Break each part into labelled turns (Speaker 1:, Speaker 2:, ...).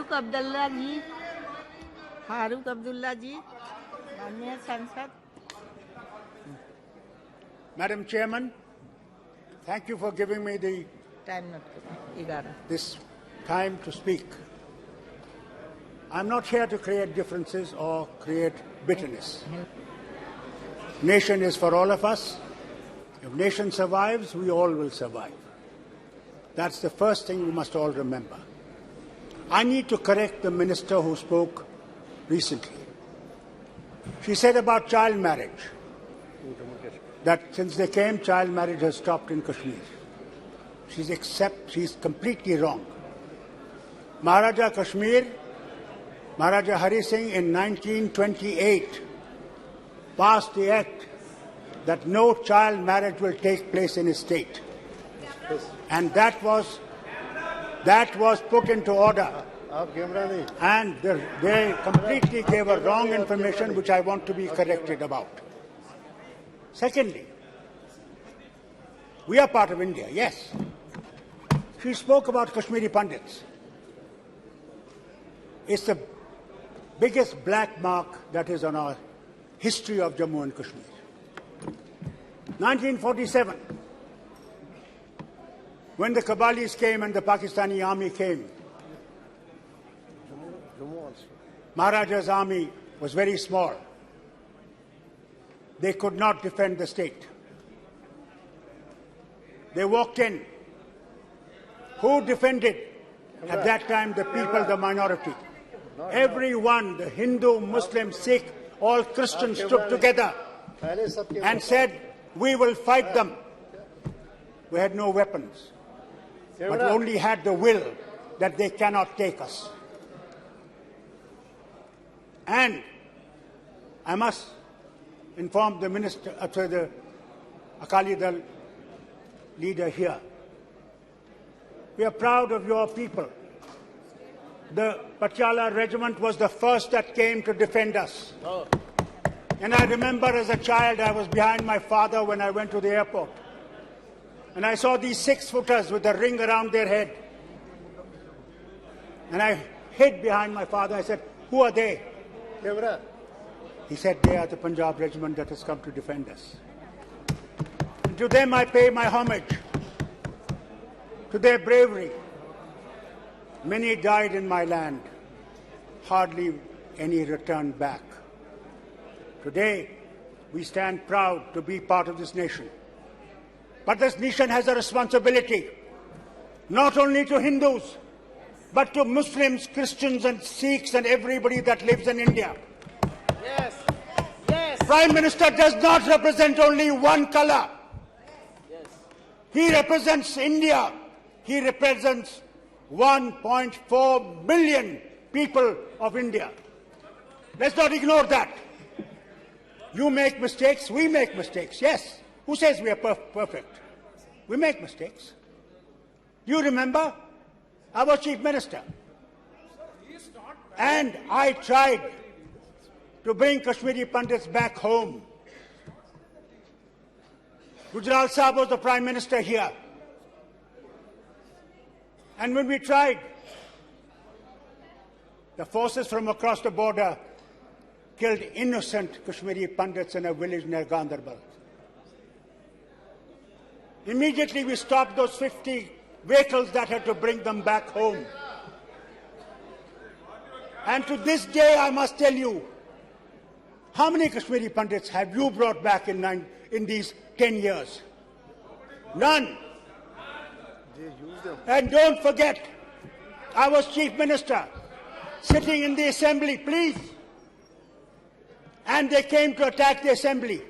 Speaker 1: फारूक अब्दुल्ला जी, फारूक अब्दुल्ला जी, माननीय सांसद.
Speaker 2: Madam Chairman, thank you for giving me this time to speak. I'm not here to create differences or create bitterness. Nation is for all of us. If nation survives, we all will survive. That's the first thing we must all remember. I need to correct the minister who spoke recently. She said about child marriage, that since they came, child marriage has stopped in Kashmir. She's completely wrong. Maharaja Kashmir, Maharaja Hari Singh in 1928 passed the act that no child marriage will take place in his state. And that was put into order. And they completely gave a wrong information which I want to be corrected about. Secondly, we are part of India, yes. She spoke about Kashmiri Pandits. It's the biggest black mark that is on our history of Jammu and Kashmir. 1947, when the Kabalis came and the Pakistani army came, Maharaja's army was very small. They could not defend the state. They walked in. Who defended at that time the people, the minority? Everyone, the Hindu, Muslim, Sikh, all Christians stood together and said, we will fight them. We had no weapons, but we only had the will that they cannot take us. And I must inform the minister, the Akali Dal leader here. We are proud of your people. The Patiala regiment was the first that came to defend us. And I remember as a child, I was behind my father when I went to the airport. And I saw these 6-footers with a ring around their head. And I hid behind my father. I said, who are they? He said, they are the Punjab regiment that has come to defend us. And to them I pay my homage, to their bravery. Many died in my land, hardly any returned back. Today, we stand proud to be part of this nation. But this nation has a responsibility, not only to Hindus, but to Muslims, Christians and Sikhs and everybody that lives in India.
Speaker 1: Yes. Yes.
Speaker 2: Prime Minister does not represent only one color.
Speaker 1: Yes.
Speaker 2: He represents India. He represents 1.4 billion people of India. Let's not ignore that. You make mistakes, we make mistakes, yes. Who says we are perfect? We make mistakes. You remember? I was Chief Minister. And I tried to bring Kashmiri Pandits back home. Gujral Sahib was the Prime Minister here. And when we tried, the forces from across the border killed innocent Kashmiri Pandits in a village near Ganderbal. Immediately we stopped those 50 vehicles that had to bring them back home. And to this day, I must tell you, how many Kashmiri Pandits have you brought back in these 10 years? None. And don't forget, I was Chief Minister, sitting in the Assembly, please. And they came to attack the Assembly.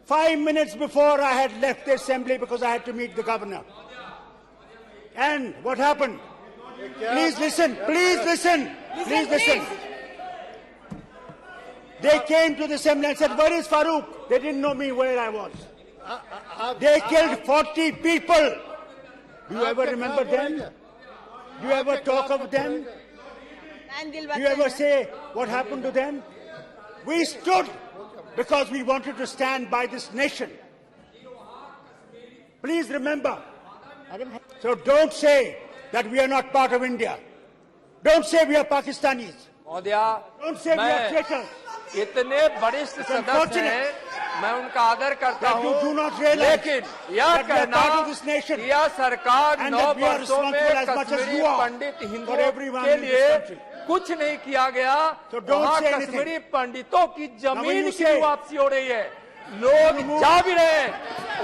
Speaker 2: 5 minutes before I had left the Assembly because I had to meet the Governor. And what happened? Please listen, please listen, please listen. They came to the Assembly and said, where is Farooq? They didn't know me where I was. They killed 40 people. Do you ever remember them? Do you ever talk of them? Do you ever say what happened to them? We stood because we wanted to stand by this nation. Please remember. So don't say that we are not part of India. Don't say we are Pakistanis.
Speaker 3: महोदया,
Speaker 2: Don't say we are
Speaker 3: मैं
Speaker 2: traitors.
Speaker 3: इतने वरिष्ठ सदस्य हैं, मैं उनका आदर करता
Speaker 2: That you
Speaker 3: हूँ,
Speaker 2: do not realize
Speaker 3: लेकिन यह
Speaker 2: that we are
Speaker 3: कहना
Speaker 2: part of this nation
Speaker 3: कि यह सरकार
Speaker 2: and
Speaker 3: 9
Speaker 2: that we are
Speaker 3: वर्षों में
Speaker 2: responsible as much as
Speaker 3: Kashmiri
Speaker 2: you are
Speaker 3: Pandit
Speaker 2: for
Speaker 3: हिंदुओं
Speaker 2: everyone
Speaker 3: के
Speaker 2: in this
Speaker 3: लिए
Speaker 2: country.
Speaker 3: कुछ नहीं किया गया।
Speaker 2: So don't
Speaker 3: वहाँ
Speaker 2: say anything.
Speaker 3: कश्मीरी पंडितों की
Speaker 2: when
Speaker 3: जमीन
Speaker 2: you
Speaker 3: की
Speaker 2: say-
Speaker 3: वापसी हो रही है, लोग जा भी रहे हैं,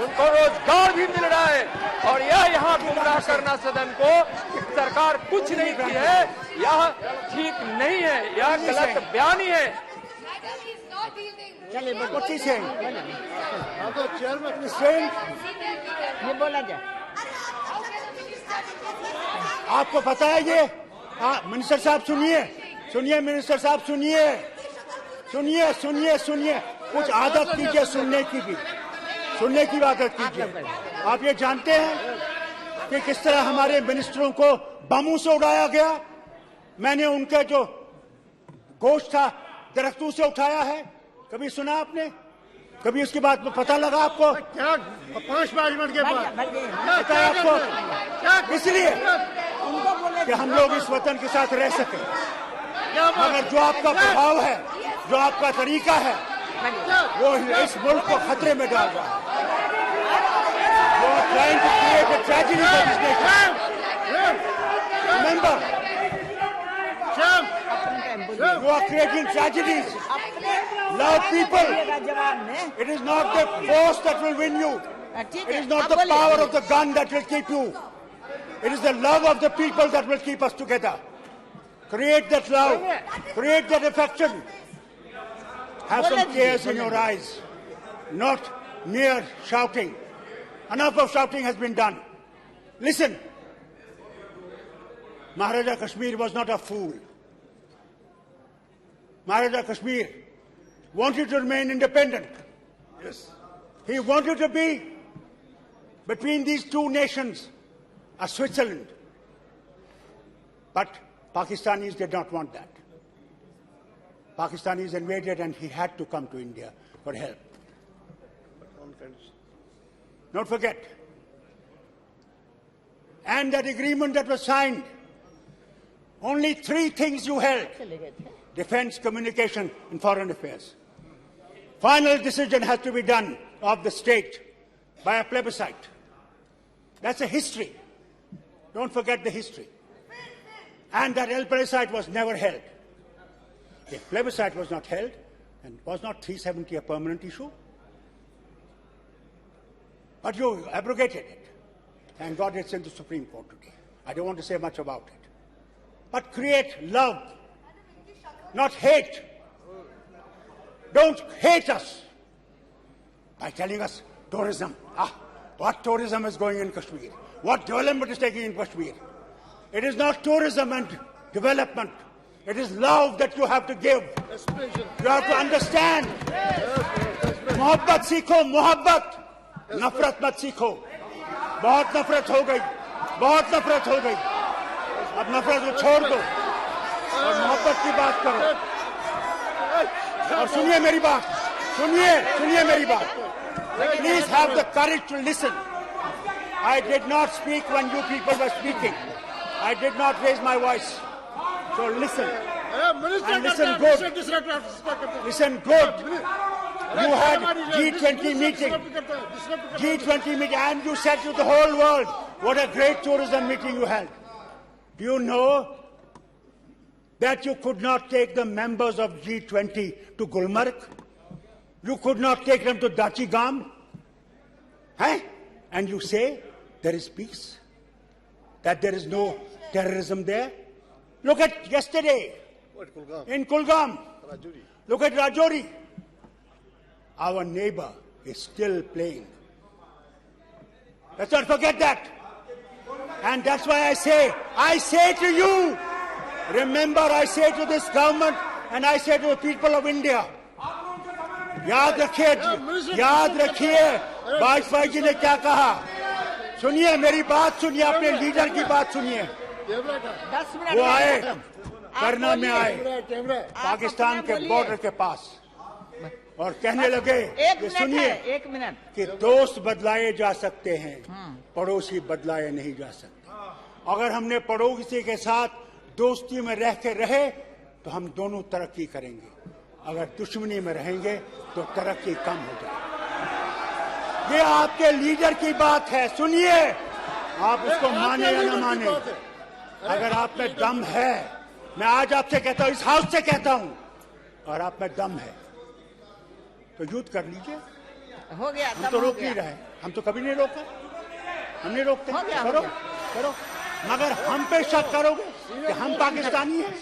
Speaker 3: उनको रोजगार भी मिल रहा है, और यह यहाँ गुमराह करना सदन को कि सरकार कुछ नहीं की है, यह ठीक नहीं है, यह गलत बयानी है।
Speaker 1: चलिए
Speaker 2: What is he saying? He's saying,
Speaker 1: ये बोला जाए।
Speaker 2: आपको पता है ये? मिनिस्टर साहब सुनिए, सुनिए मिनिस्टर साहब सुनिए, सुनिए सुनिए सुनिए, कुछ आदत कीजिए सुनने की भी, सुनने की आदत कीजिए। आप ये जानते हैं कि किस तरह हमारे मिनिस्टरों को बमों से उड़ाया गया? मैंने उनका जो गोश्त था दरख्तों से उठाया है, कभी सुना आपने? कभी उसकी बात में पता लगा आपको?
Speaker 4: क्या 5 मिनट के बाद
Speaker 2: पता है आपको? इसलिए
Speaker 1: उनको बोले
Speaker 2: कि हम लोग इस वतन के साथ रह सके, मगर जो आपका प्रभाव है, जो आपका तरीका है, वो इस मुल्क को खतरे में डाल रहा है। You are trying to create a tragedy for this nation. Remember, you are creating tragedies. Love people.
Speaker 1: जवाब में
Speaker 2: It is not the force that will win you.
Speaker 1: ठीक
Speaker 2: It
Speaker 1: है,
Speaker 2: is not
Speaker 1: आप
Speaker 2: the
Speaker 1: बोलिए।
Speaker 2: power of the gun that will keep you. It is the love of the people that will keep us together. Create that love. Create that affection. Have some tears in your eyes. Not mere shouting. Enough of shouting has been done. Listen. Maharaja Kashmir was not a fool. Maharaja Kashmir wanted to remain independent. Yes. He wanted to be between these two nations, a Switzerland. But Pakistanis did not want that. Pakistanis invaded and he had to come to India for help. Don't forget. And that agreement that was signed, only 3 things you held: defense, communication, and foreign affairs. Final decision has to be done of the state by a plebiscite. That's a history. Don't forget the history. And that plebiscite was never held. If plebiscite was not held, and was not 370 a permanent issue? But you abrogated it. Thank God it's in the Supreme Court today. I don't want to say much about it. But create love, not hate. Don't hate us by telling us tourism. What tourism is going in Kashmir? What development is taking in Kashmir? It is not tourism and development. It is love that you have to give. You have to understand. Mohabbat सीखो, मोहब्बत, नफरत मत सीखो. बहुत नफरत हो गई, बहुत नफरत हो गई. अब नफरत को छोड़ दो और मोहब्बत की बात करो. और सुनिए मेरी बात, सुनिए मेरी बात. Please have the courage to listen. I did not speak when you people were speaking. I did not raise my voice. So listen. And listen good. Listen good. You had G20 meeting. G20 meeting, and you said to the whole world, what a great tourism meeting you held. Do you know that you could not take the members of G20 to Gulmarg? You could not take them to Dachi Gam? And you say there is peace? That there is no terrorism there? Look at yesterday in Kulgam. Look at Rajouri. Our neighbor is still playing. Let's not forget that. And that's why I say to you, remember, I say to this government and I say to the people of India, याद रखिए वाजपेयी जी ने क्या कहा. सुनिए मेरी बात, सुनिए अपने लीडर की बात सुनिए.
Speaker 1: 10 मिनट
Speaker 2: वो आए करना में आए पाकिस्तान के बॉर्डर के पास और कहने लगे कि सुनिए
Speaker 1: एक मिनट
Speaker 2: कि दोस्त बदलाए जा सकते हैं, पड़ोसी बदलाए नहीं जा सकते. अगर हमने पड़ोसी के साथ दोस्ती में रह के रहे तो हम दोनों तरक्की करेंगे, अगर दुश्मनी में रहेंगे तो तरक्की कम हो जाएगी। ये आपके लीडर की बात है, सुनिए, आप उसको माने या न माने, अगर आप में दम है, मैं आज आपसे कहता हूं, इस हाउस से कहता हूं, और आप में दम है तो युद्ध कर लीजिए।
Speaker 1: हो गया,
Speaker 2: हम तो रोक नहीं रहे, हम तो कभी नहीं रोका, हम नहीं रोकते। करो करो, मगर हम पे शक करोगे कि हम पाकिस्तानी हैं,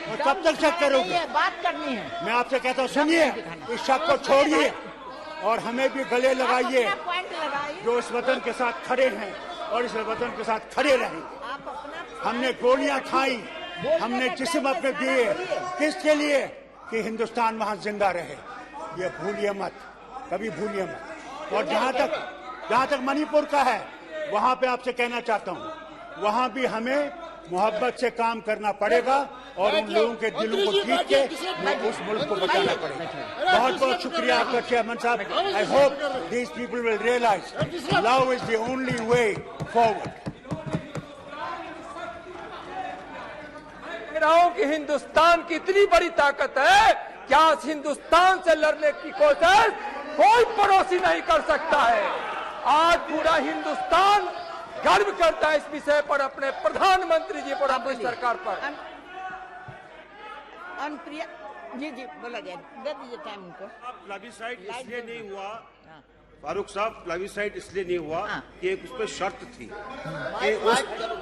Speaker 2: और कब तक शक करोगे?
Speaker 1: बात करनी है।
Speaker 2: मैं आपसे कहता हूँ, सुनिए, इस शक को छोड़िए और हमें भी गले लगाइए, जो इस वतन के साथ खड़े हैं और इस वतन के साथ खड़े रहेंगे। हमने गोलियां खाई, हमने जिस्म अपने दिए, किसके लिए? कि हिंदुस्तान वहां जिंदा रहे। ये भूलिए मत, कभी भूलिए मत। और जहां तक मणिपुर का है, वहां पे आपसे कहना चाहता हूं, वहां भी हमें मोहब्बत से काम करना पड़ेगा और उन लोगों के दिलों को जीत के उस मुल्क को बचाना पड़ेगा। बहुत बहुत शुक्रिया आपका चेयरमैन साहब। I hope these people will realise love is the only way forward.
Speaker 3: कह रहा हूं कि हिंदुस्तान की इतनी बड़ी ताकत है, क्या इस हिंदुस्तान से लड़ने की कोशिश कोई पड़ोसी नहीं कर सकता है। आज पूरा हिंदुस्तान गर्व करता है इस विषय पर, अपने प्रधानमंत्री जी पर, अपनी सरकार पर।
Speaker 1: अनुप्रिया जी बोला जाए, दे दीजिए टाइम उनको।
Speaker 5: प्लेबिसाइड इसलिए नहीं हुआ फारूक साहब, प्लेबिसाइड इसलिए नहीं हुआ कि एक उस पर शर्त थी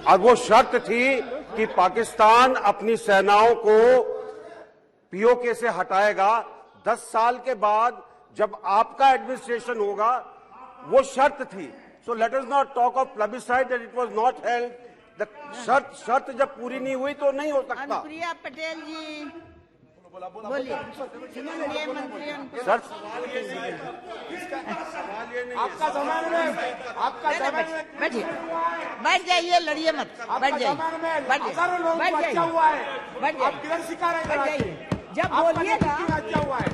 Speaker 5: और वो शर्त थी कि पाकिस्तान अपनी सेनाओं को पीओके से हटाएगा 10 साल के बाद, जब आपका एडमिनिस्ट्रेशन होगा। वो शर्त थी। So let us not talk of plebiscite that it was not held. The शर्त जब पूरी नहीं हुई तो नहीं हो सकता।
Speaker 1: अनुप्रिया पटेल जी बोलिए।
Speaker 5: सर
Speaker 6: आपका जमाने में
Speaker 1: बैठिए, बैठ जाइए, लड़िए मत, बैठ जाइए,
Speaker 6: हजारों लोगों को अच्छा हुआ है,
Speaker 1: बैठ
Speaker 6: आप किधर सिखा रहे हैं?
Speaker 1: जाइए, जब बोलिएगा
Speaker 6: अच्छा हुआ है।